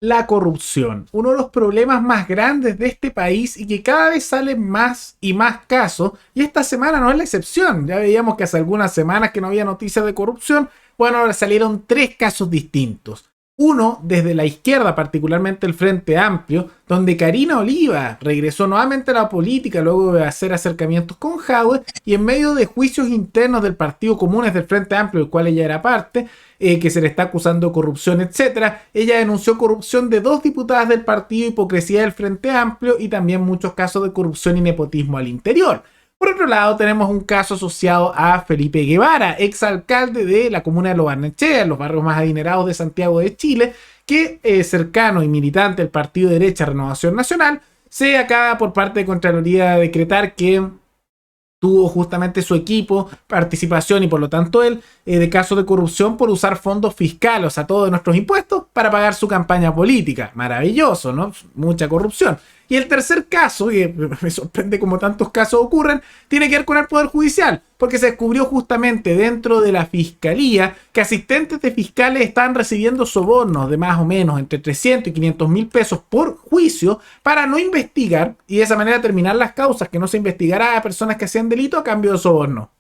La corrupción, uno de los problemas más grandes de este país y que cada vez salen más y más casos, y esta semana no es la excepción. Ya veíamos que hace algunas semanas que no había noticias de corrupción. Bueno, ahora salieron 3 casos distintos. Uno desde la izquierda, particularmente el Frente Amplio, donde Karina Oliva regresó nuevamente a la política luego de hacer acercamientos con Jadwe y en medio de juicios internos del Partido Comunes del Frente Amplio, del cual ella era parte, que se le está acusando de corrupción, etcétera. Ella denunció corrupción de 2 diputadas del partido, hipocresía del Frente Amplio y también muchos casos de corrupción y nepotismo al interior. Por otro lado, tenemos un caso asociado a Felipe Guevara, exalcalde de la comuna de Lo Barnechea, en los barrios más adinerados de Santiago de Chile, que cercano y militante del partido de derecha Renovación Nacional, se acaba por parte de Contraloría de decretar que tuvo justamente su equipo participación y por lo tanto él de casos de corrupción por usar fondos fiscales, o sea, todos nuestros impuestos para pagar su campaña política. Maravilloso, ¿no? Mucha corrupción. Y el tercer caso, que me sorprende como tantos casos ocurren, tiene que ver con el Poder Judicial, porque se descubrió justamente dentro de la Fiscalía que asistentes de fiscales estaban recibiendo sobornos de más o menos entre 300 y 500 mil pesos por juicio para no investigar y de esa manera terminar las causas, que no se investigara a personas que hacían delito a cambio de soborno.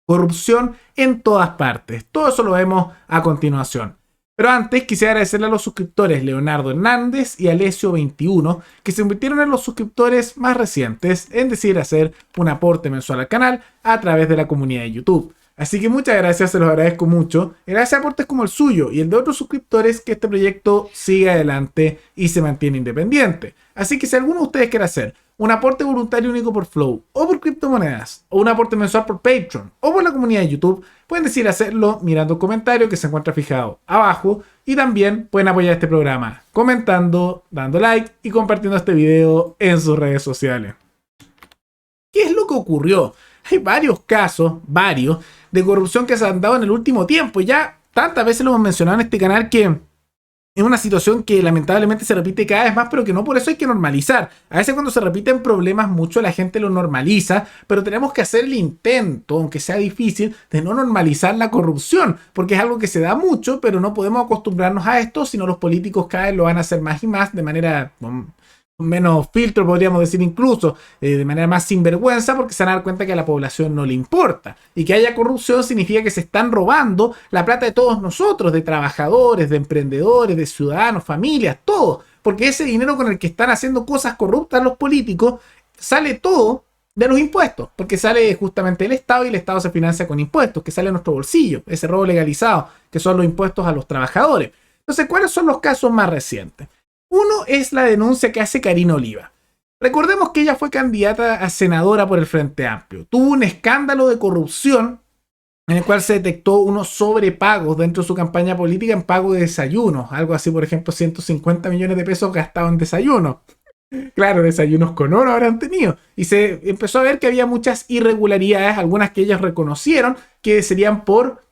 Corrupción en todas partes. Todo eso lo vemos a continuación. Pero antes quisiera agradecerle a los suscriptores Leonardo Hernández y Alessio21 que se convirtieron en los suscriptores más recientes en decidir hacer un aporte mensual al canal a través de la comunidad de YouTube. Así que muchas gracias, se los agradezco mucho. Gracias a aportes como el suyo y el de otros suscriptores que este proyecto sigue adelante y se mantiene independiente. Así que si alguno de ustedes quiere hacer un aporte voluntario único por Flow, o por criptomonedas, o un aporte mensual por Patreon, o por la comunidad de YouTube, pueden decidir hacerlo mirando el comentario que se encuentra fijado abajo, y también pueden apoyar este programa comentando, dando like y compartiendo este video en sus redes sociales. ¿Qué es lo que ocurrió? Hay varios casos, de corrupción que se han dado en el último tiempo, y ya tantas veces lo hemos mencionado en este canal que es una situación que lamentablemente se repite cada vez más, pero que no por eso hay que normalizar. A veces cuando se repiten problemas mucho la gente lo normaliza, pero tenemos que hacer el intento, aunque sea difícil, de no normalizar la corrupción, porque es algo que se da mucho, pero no podemos acostumbrarnos a esto, sino los políticos cada vez lo van a hacer más y más de manera con menos filtro, podríamos decir incluso, de manera más sinvergüenza, porque se van a dar cuenta que a la población no le importa. Y que haya corrupción significa que se están robando la plata de todos nosotros, de trabajadores, de emprendedores, de ciudadanos, familias, todo. Porque ese dinero con el que están haciendo cosas corruptas los políticos, sale todo de los impuestos, porque sale justamente del Estado y el Estado se financia con impuestos, que sale a nuestro bolsillo, ese robo legalizado, que son los impuestos a los trabajadores. Entonces, ¿cuáles son los casos más recientes? Uno es la denuncia que hace Karina Oliva. Recordemos que ella fue candidata a senadora por el Frente Amplio. Tuvo un escándalo de corrupción en el cual se detectó unos sobrepagos dentro de su campaña política en pago de desayunos. Algo así, por ejemplo, 150 millones de pesos gastados en desayunos. Claro, desayunos con oro habrán tenido. Y se empezó a ver que había muchas irregularidades, algunas que ellos reconocieron que serían por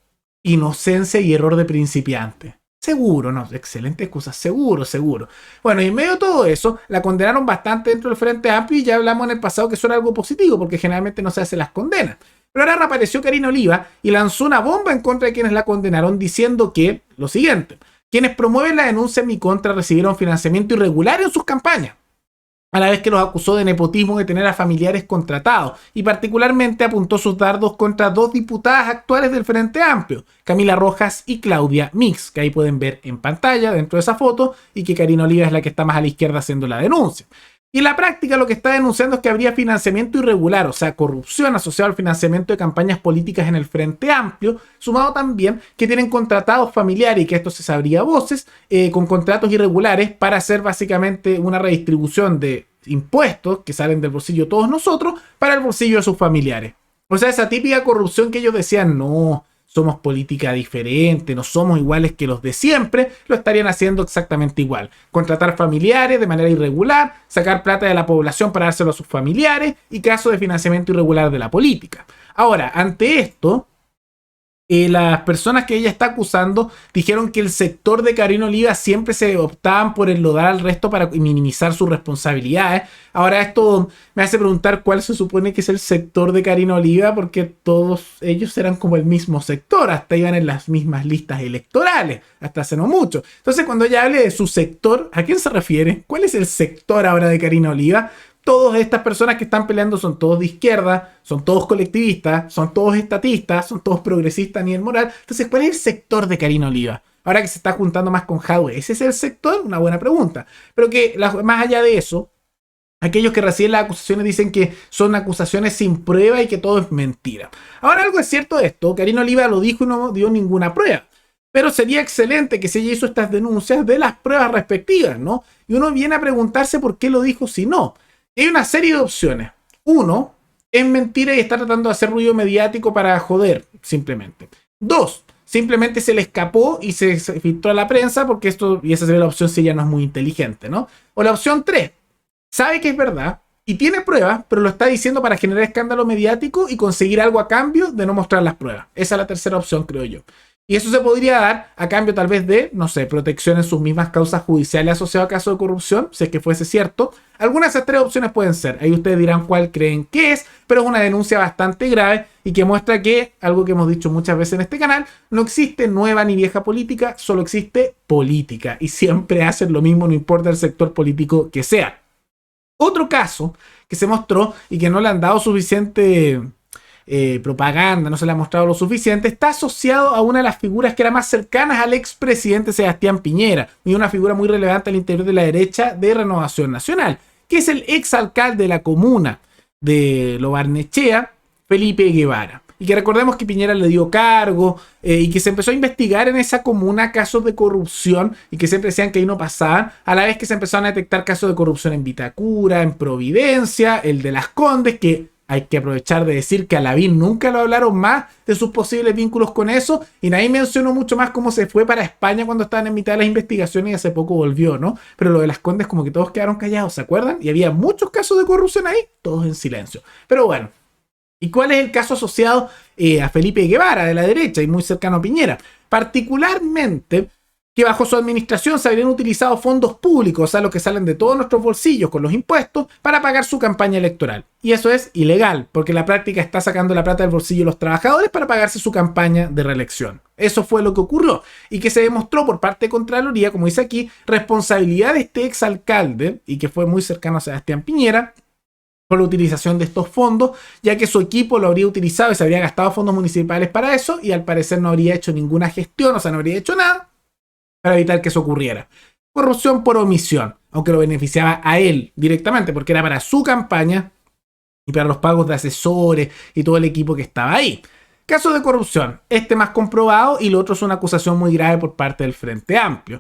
inocencia y error de principiante. Seguro, no, excelente excusa, seguro. Bueno, y en medio de todo eso, la condenaron bastante dentro del Frente Amplio y ya hablamos en el pasado que eso era algo positivo, porque generalmente no se hacen las condenas. Pero ahora reapareció Karina Oliva y lanzó una bomba en contra de quienes la condenaron diciendo que, lo siguiente, quienes promueven la denuncia en mi contra recibieron financiamiento irregular en sus campañas, a la vez que los acusó de nepotismo de tener a familiares contratados, y particularmente apuntó sus dardos contra 2 diputadas actuales del Frente Amplio, Camila Rojas y Claudia Mix, que ahí pueden ver en pantalla dentro de esa foto, y que Karina Oliva es la que está más a la izquierda haciendo la denuncia. Y en la práctica lo que está denunciando es que habría financiamiento irregular, o sea, corrupción asociada al financiamiento de campañas políticas en el Frente Amplio, sumado también que tienen contratados familiares y que esto se sabría a voces, con contratos irregulares para hacer básicamente una redistribución de impuestos que salen del bolsillo de todos nosotros para el bolsillo de sus familiares. O sea, esa típica corrupción que ellos decían, no, somos política diferente, no somos iguales que los de siempre, lo estarían haciendo exactamente igual. Contratar familiares de manera irregular, sacar plata de la población para dárselo a sus familiares y casos de financiamiento irregular de la política. Ahora, ante esto, las personas que ella está acusando dijeron que el sector de Carolina Oliva siempre se optaban por enlodar al resto para minimizar sus responsabilidades. Ahora esto me hace preguntar cuál se supone que es el sector de Carolina Oliva, porque todos ellos eran como el mismo sector, hasta iban en las mismas listas electorales, hasta hace no mucho. Entonces cuando ella hable de su sector, ¿a quién se refiere? ¿Cuál es el sector ahora de Carolina Oliva? Todas estas personas que están peleando son todos de izquierda, son todos colectivistas, son todos estatistas, son todos progresistas a nivel moral. Entonces, ¿cuál es el sector de Carolina Oliva? Ahora que se está juntando más con Jadwe, ¿ese es el sector? Una buena pregunta. Pero que más allá de eso, aquellos que reciben las acusaciones dicen que son acusaciones sin prueba y que todo es mentira. Ahora, algo es cierto de esto, Carolina Oliva lo dijo y no dio ninguna prueba. Pero sería excelente que si ella hizo estas denuncias de las pruebas respectivas, ¿no? Y uno viene a preguntarse por qué lo dijo si no. Hay una serie de opciones. Uno, es mentira y está tratando de hacer ruido mediático para joder, simplemente. Dos, simplemente se le escapó y se filtró a la prensa porque esto, y esa sería la opción si ella no es muy inteligente, ¿no? O la opción tres, sabe que es verdad y tiene pruebas, pero lo está diciendo para generar escándalo mediático y conseguir algo a cambio de no mostrar las pruebas. Esa es la tercera opción, creo yo. Y eso se podría dar a cambio tal vez de, no sé, protección en sus mismas causas judiciales asociadas a casos de corrupción, si es que fuese cierto. Algunas de esas tres opciones pueden ser. Ahí ustedes dirán cuál creen que es, pero es una denuncia bastante grave y que muestra que, algo que hemos dicho muchas veces en este canal, no existe nueva ni vieja política, solo existe política. Y siempre hacen lo mismo, no importa el sector político que sea. Otro caso que se mostró y que no le han dado suficiente propaganda, no se le ha mostrado lo suficiente, está asociado a una de las figuras que era más cercanas al expresidente Sebastián Piñera y una figura muy relevante al interior de la derecha de Renovación Nacional, que es el exalcalde de la comuna de Lo Barnechea, Felipe Guevara. Y que recordemos que Piñera le dio cargo y que se empezó a investigar en esa comuna casos de corrupción y que siempre decían que ahí no pasaban, a la vez que se empezaron a detectar casos de corrupción en Vitacura, en Providencia, el de Las Condes, que hay que aprovechar de decir que a Lavín nunca lo hablaron más de sus posibles vínculos con eso y nadie mencionó mucho más cómo se fue para España cuando estaban en mitad de las investigaciones y hace poco volvió, ¿no? Pero lo de Las Condes como que todos quedaron callados, ¿se acuerdan? Y había muchos casos de corrupción ahí, todos en silencio. Pero bueno, ¿y cuál es el caso asociado a Felipe Guevara de la derecha y muy cercano a Piñera? Particularmente que bajo su administración se habrían utilizado fondos públicos, o sea, los que salen de todos nuestros bolsillos con los impuestos, para pagar su campaña electoral. Y eso es ilegal, porque en la práctica está sacando la plata del bolsillo de los trabajadores para pagarse su campaña de reelección. Eso fue lo que ocurrió, y que se demostró por parte de Contraloría, como dice aquí, responsabilidad de este exalcalde, y que fue muy cercano a Sebastián Piñera, por la utilización de estos fondos, ya que su equipo lo habría utilizado y se habría gastado fondos municipales para eso, y al parecer no habría hecho ninguna gestión, o sea, no habría hecho nada para evitar que eso ocurriera. Corrupción por omisión, aunque lo beneficiaba a él directamente, porque era para su campaña y para los pagos de asesores y todo el equipo que estaba ahí. Caso de corrupción, este más comprobado y lo otro es una acusación muy grave por parte del Frente Amplio.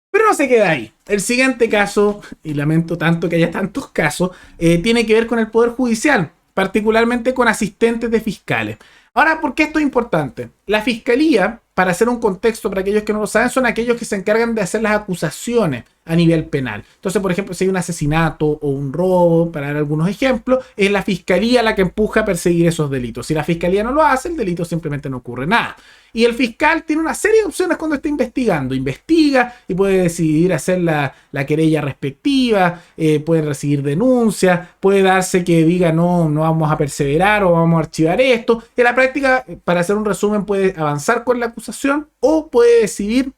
Pero no se queda ahí. El siguiente caso, y lamento tanto que haya tantos casos, tiene que ver con el Poder Judicial, particularmente con asistentes de fiscales. Ahora, ¿por qué esto es importante? La fiscalía, para hacer un contexto para aquellos que no lo saben, son aquellos que se encargan de hacer las acusaciones a nivel penal. Entonces, por ejemplo, si hay un asesinato o un robo, para dar algunos ejemplos, es la fiscalía la que empuja a perseguir esos delitos. Si la fiscalía no lo hace, el delito simplemente no ocurre nada. Y el fiscal tiene una serie de opciones cuando está investigando. Investiga y puede decidir hacer la querella respectiva, puede recibir denuncias, puede darse que diga no vamos a perseverar o vamos a archivar esto. En la práctica, para hacer un resumen, puede avanzar con la acusación o puede decidir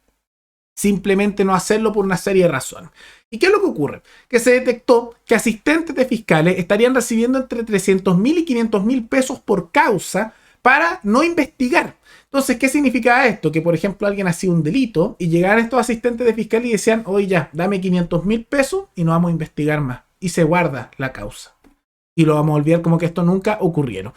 simplemente no hacerlo por una serie de razones. ¿Y qué es lo que ocurre? Que se detectó que asistentes de fiscales estarían recibiendo entre 300.000 y 500.000 pesos por causa para no investigar. Entonces, ¿qué significaba esto? Que, por ejemplo, alguien hacía un delito y llegaban estos asistentes de fiscal y decían, oye, ya, dame 500.000 pesos y no vamos a investigar más. Y se guarda la causa. Y lo vamos a olvidar como que esto nunca ocurriera.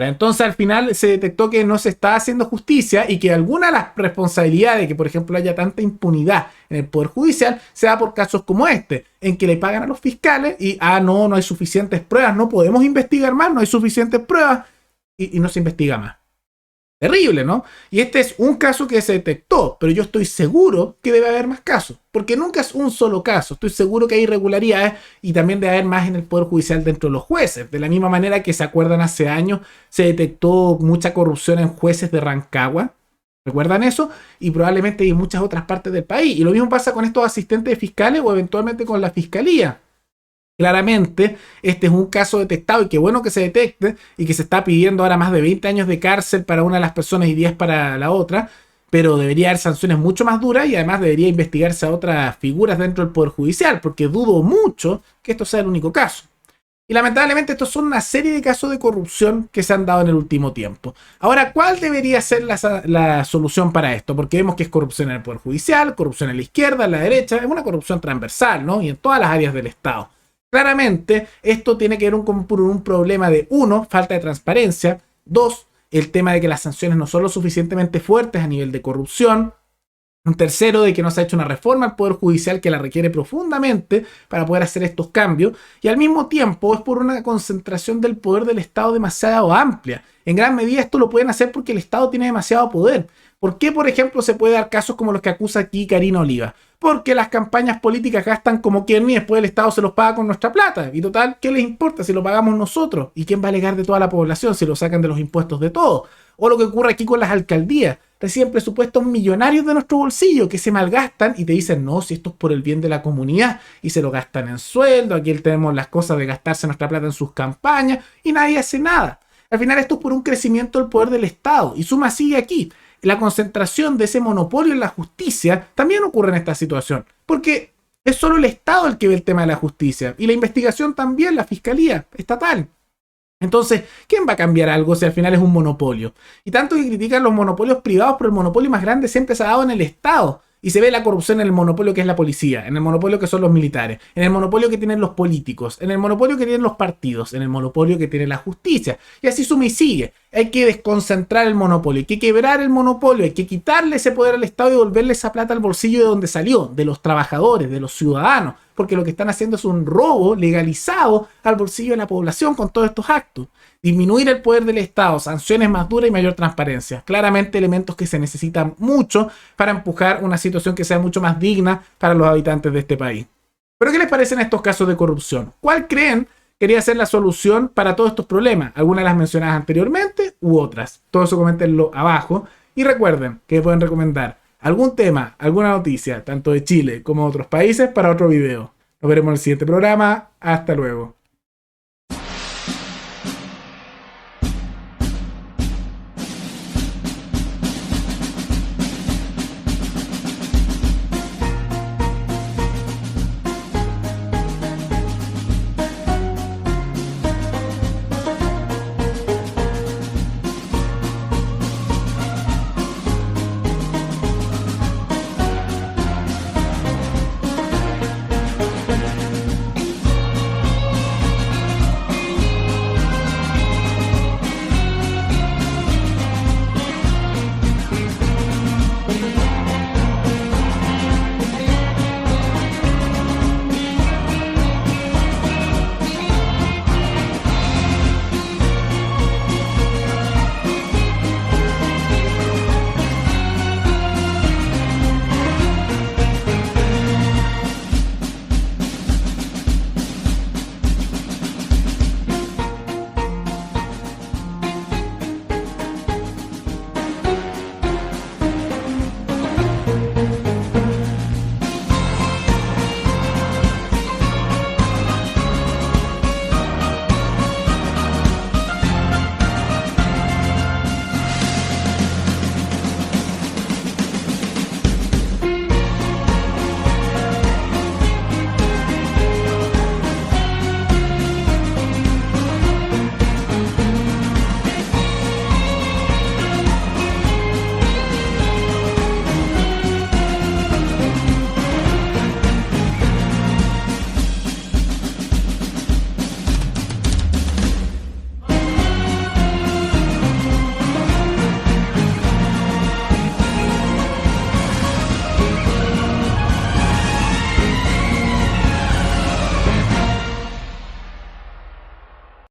Entonces, al final se detectó que no se está haciendo justicia y que alguna de las responsabilidades de que, por ejemplo, haya tanta impunidad en el Poder Judicial se da por casos como este, en que le pagan a los fiscales y, no hay suficientes pruebas, no podemos investigar más, no hay suficientes pruebas y no se investiga más. Terrible, ¿no? Y este es un caso que se detectó, pero yo estoy seguro que debe haber más casos, porque nunca es un solo caso. Estoy seguro que hay irregularidades y también debe haber más en el Poder Judicial dentro de los jueces. De la misma manera que se acuerdan hace años, se detectó mucha corrupción en jueces de Rancagua. ¿Recuerdan eso? Y probablemente hay en muchas otras partes del país. Y lo mismo pasa con estos asistentes de fiscales o eventualmente con la fiscalía. Claramente, este es un caso detectado y qué bueno que se detecte y que se está pidiendo ahora más de 20 años de cárcel para una de las personas y 10 para la otra, pero debería haber sanciones mucho más duras y además debería investigarse a otras figuras dentro del Poder Judicial, porque dudo mucho que esto sea el único caso. Y lamentablemente estos son una serie de casos de corrupción que se han dado en el último tiempo. Ahora, ¿cuál debería ser la solución para esto? Porque vemos que es corrupción en el Poder Judicial, corrupción en la izquierda, en la derecha, es una corrupción transversal, ¿no? Y en todas las áreas del Estado. Claramente, esto tiene que ver con un problema de, uno, falta de transparencia, dos, el tema de que las sanciones no son lo suficientemente fuertes a nivel de corrupción, un tercero, de que no se ha hecho una reforma al Poder Judicial que la requiere profundamente para poder hacer estos cambios. Y al mismo tiempo es por una concentración del poder del Estado demasiado amplia. En gran medida esto lo pueden hacer porque el Estado tiene demasiado poder. ¿Por qué, por ejemplo, se puede dar casos como los que acusa aquí Karina Oliva? Porque las campañas políticas gastan como quien y después el Estado se los paga con nuestra plata. Y total, ¿qué les importa si lo pagamos nosotros? ¿Y quién va a alegar de toda la población si lo sacan de los impuestos de todos? O lo que ocurre aquí con las alcaldías. Reciben presupuestos millonarios de nuestro bolsillo que se malgastan y te dicen, no, si esto es por el bien de la comunidad, y se lo gastan en sueldo, aquí tenemos las cosas de gastarse nuestra plata en sus campañas y nadie hace nada. Al final esto es por un crecimiento del poder del Estado. Y suma sigue aquí. La concentración de ese monopolio en la justicia también ocurre en esta situación. Porque es solo el Estado el que ve el tema de la justicia. Y la investigación también, la fiscalía estatal. Entonces, ¿quién va a cambiar algo si al final es un monopolio? Y tanto que critican los monopolios privados, pero el monopolio más grande siempre se ha dado en el Estado. Y se ve la corrupción en el monopolio que es la policía, en el monopolio que son los militares, en el monopolio que tienen los políticos, en el monopolio que tienen los partidos, en el monopolio que tiene la justicia. Y así suma y sigue. Hay que desconcentrar el monopolio, hay que quebrar el monopolio, hay que quitarle ese poder al Estado y devolverle esa plata al bolsillo de donde salió, de los trabajadores, de los ciudadanos. Porque lo que están haciendo es un robo legalizado al bolsillo de la población con todos estos actos. Disminuir el poder del Estado, sanciones más duras y mayor transparencia. Claramente elementos que se necesitan mucho para empujar una situación que sea mucho más digna para los habitantes de este país. ¿Pero qué les parecen estos casos de corrupción? ¿Cuál creen que debería ser la solución para todos estos problemas? ¿Algunas de las mencionadas anteriormente u otras? Todo eso coméntenlo abajo. Y recuerden que pueden recomendar algún tema, alguna noticia, tanto de Chile como de otros países, para otro video. Nos veremos en el siguiente programa. Hasta luego.